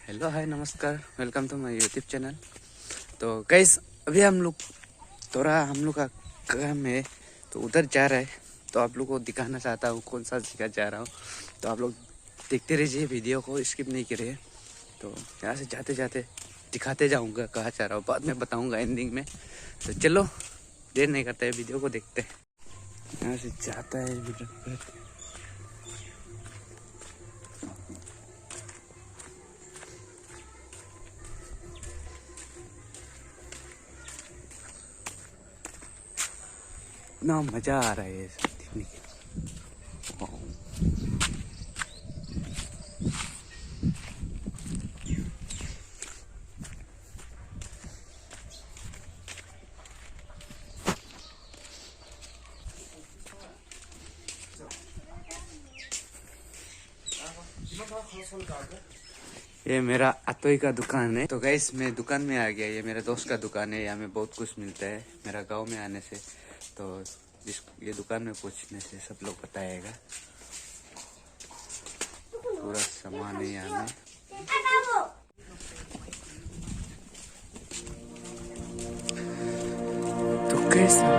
Hello hi नमस्कार, welcome to my YouTube channel. तो guys अभी हम लोग का काम है तो उधर जा रहा है। तो आप लोग को दिखाना चाहता हूँ कौन सा जगह जा रहा हूँ। तो आप लोग देखते रहिए, वीडियो को स्किप नहीं करिए। तो यहाँ से जाते जाते दिखाते जाऊँगा कहाँ जा रहा हूँ, बाद में बताऊँगा एंडिंग में। तो चलो देर नहीं करते है, वीडियो को देखते हैं। यहाँ से जाता है वीडियो। इतना मजा आ रहा है ये सब देखने के। ये मेरा अतोई का दुकान है। तो गाइस मैं दुकान में आ गया। ये मेरा दोस्त का दुकान है, यहाँ में बहुत कुछ मिलता है मेरा गांव में आने से। तो ये दुकान में पूछने से सब लोग बताएगा। पूरा सामान है यहाँ में। तो कैसा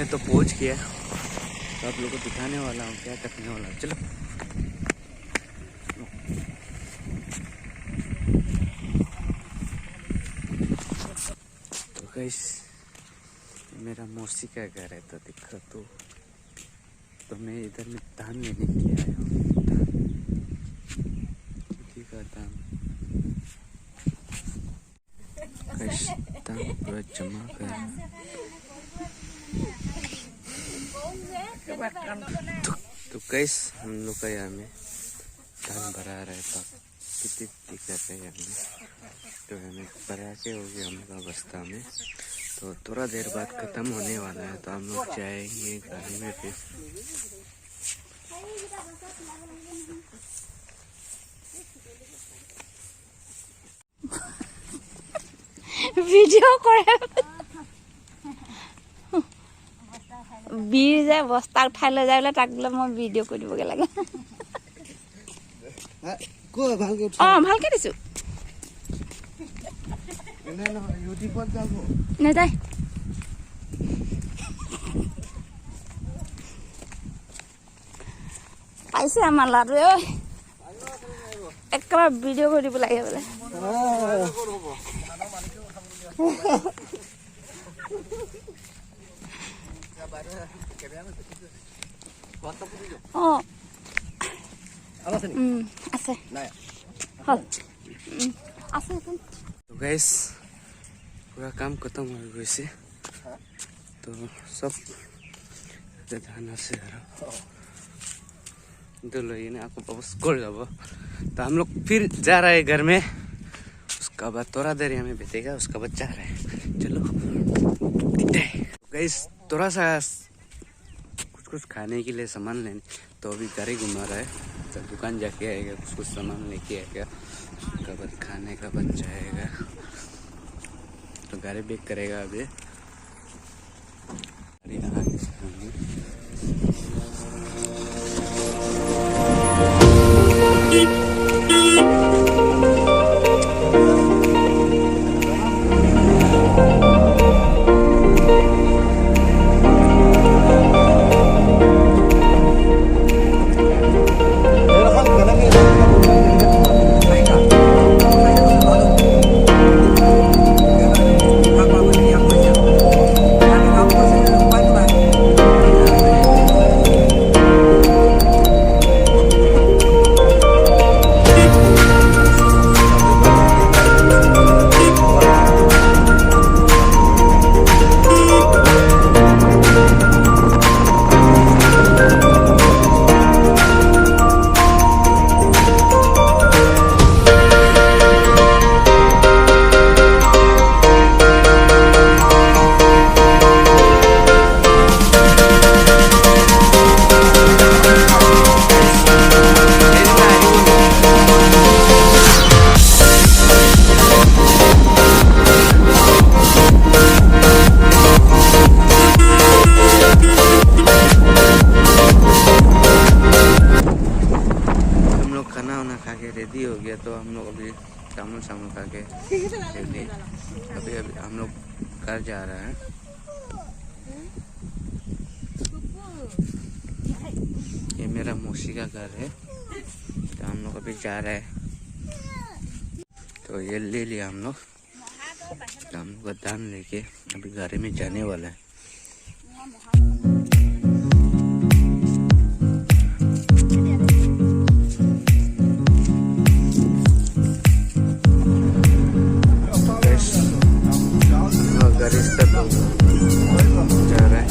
में तो पहुंच गया, तो आप लोग को दिखाने वाला हूँ क्या करने वाला हूँ। चलो तो गाइस मेरा मौसी का घर है, तो दिखा तो मैं इधर में धान लेने के लिए आया हूँ। धान गाइस, धान पूरा जमा कर तो गाइस हम लोग का यहाँ में धान भरा रहा है। तो कितनी दिक्कत है यहाँ में, तो हमें भरा के हो गया हम लोग का बस्ता में। तो थोड़ा देर बाद खत्म होने वाला है, तो हम लोग जाएंगे गाड़ी में फिर। वीडियो करे बीर जाए बस्ता उठाई ले जाए ताक बोले मैं वीडियो करिबगे लागे। ভালকে দিছো নাই তাই পাইছে আমাৰ লাডু একেবাৰে ভিডিঅ' কৰি দিব লাগে বোলে। আছে আছে। तो गाइस पूरा काम खत्म हो गए, तो सब धान से आपको वापस गोल जाब। तो हम लोग फिर जा रहे हैं घर में, उसका बाद थोड़ा देर हमें बीतेगा, उसका बाद जा रहे हैं। चलो दिखते हैं गाइस। थोड़ा सा कुछ खाने के लिए सामान लेने, तो अभी घर ही घुमा रहा है, तो दुकान जाके आएगा, कुछ सामान लेके आएगा, उसका बाद खाने का बन जाएगा, तो गाड़ी बेक करेगा अभी। रेडी हो गया, तो हम लोग अभी चावल खा के अभी हम लोग घर जा रहे हैं। ये मेरा मौसी का घर है, तो हम लोग अभी जा रहे हैं। तो ये ले लिया हम लोग, तो हम लोग धान लेके अभी गाड़ी में जाने वाला है। जा रहा है।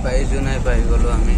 পাইছো নাই পাই গলো আমি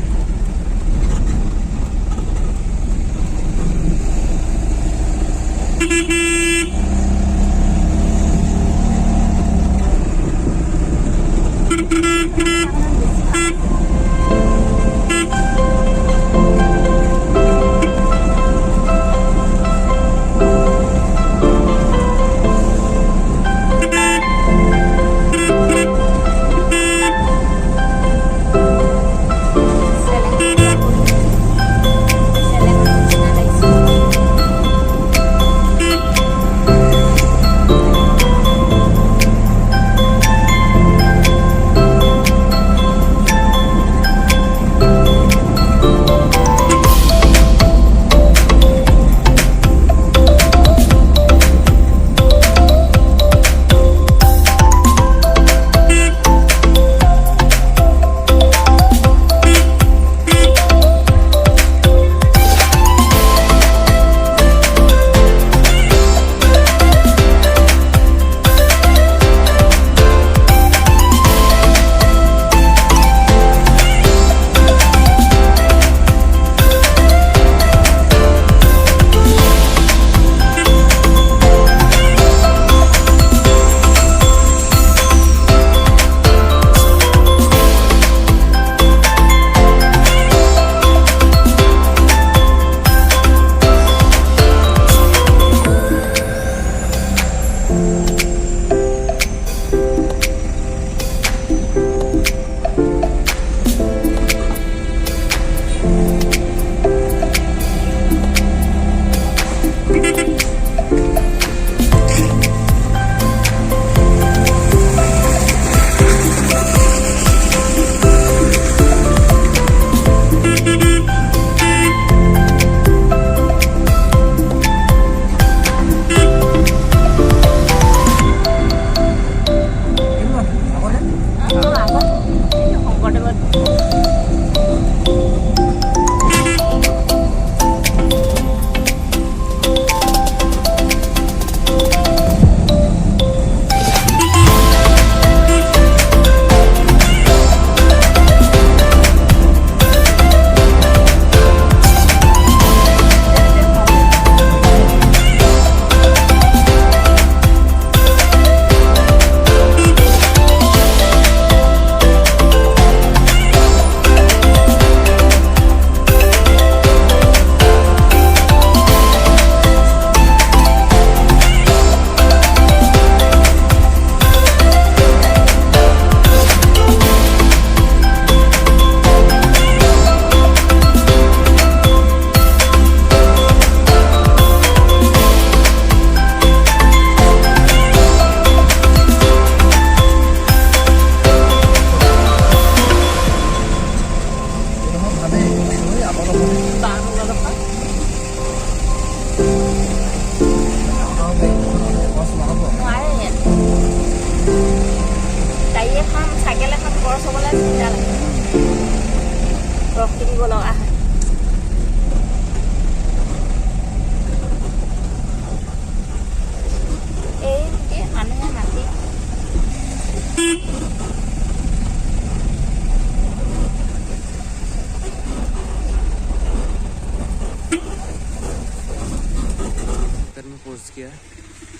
पहुंच गया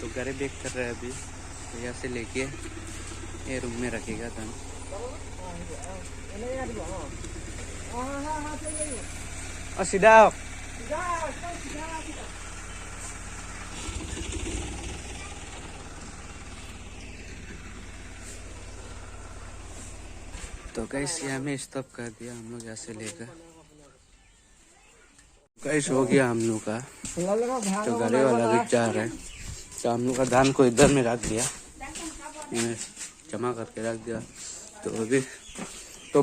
तो गाड़ी बैक कर रहा है अभी यहाँ से लेके ये रूम में रखेगा धन और सीधा तो गाइस यहाँ में स्टॉप कर दिया हम लोग यहाँ से लेकर गाइस हो गया हम लोग का तो गाड़ी वाला भी जा रहा है तो हम लोग का धान को इधर में रख दिया जमा करके रख दिया तो अभी तो